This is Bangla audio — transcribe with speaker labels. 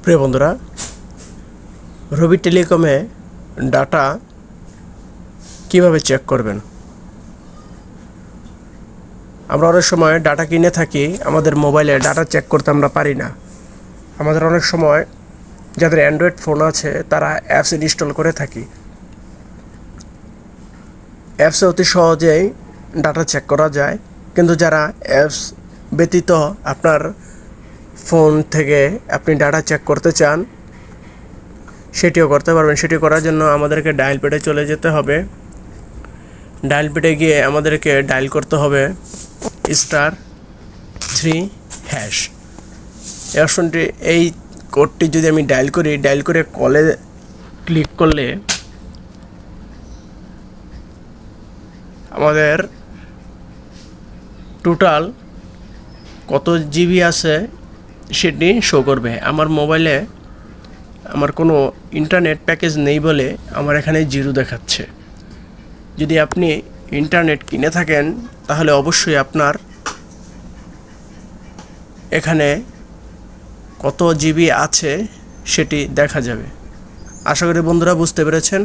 Speaker 1: প্রিয় বন্ধুরা, রবি টেলিকমে ডাটা কিভাবে চেক করবেন। আমরা অনেক সময় ডাটা কিনে থাকি, আমাদের মোবাইলে ডাটা চেক করতে আমরা পারি না। আমাদের অনেক সময় যাদের অ্যান্ড্রয়েড ফোন আছে তারা অ্যাপস ইনস্টল করে থাকি। অ্যাপসে অতি সহজেই ডাটা চেক করা যায়, কিন্তু যারা অ্যাপস ব্যতীত আপনার ফোন থেকে আপনি ডাটা চেক করতে চান সেটিও করতে পারবেন। সেটি করার জন্য আমাদেরকে ডায়াল প্যাডে চলে যেতে হবে। ডায়াল প্যাডে গিয়ে আমাদেরকে ডায়াল করতে হবে *3# এই অপশনটি, এই কোডটি যদি আমি ডায়াল করি, ডায়াল করে কলে ক্লিক করলে আমাদের টোটাল কত জিবি আছে সেটি শো করবে। আমার মোবাইলে আমার কোনো ইন্টারনেট প্যাকেজ নেই বলে আমার এখানে 0 দেখাচ্ছে। যদি আপনি ইন্টারনেট কিনে থাকেন তাহলে অবশ্যই আপনার এখানে কত জিবি আছে সেটি দেখা যাবে। আশা করি বন্ধুরা বুঝতে পেরেছেন।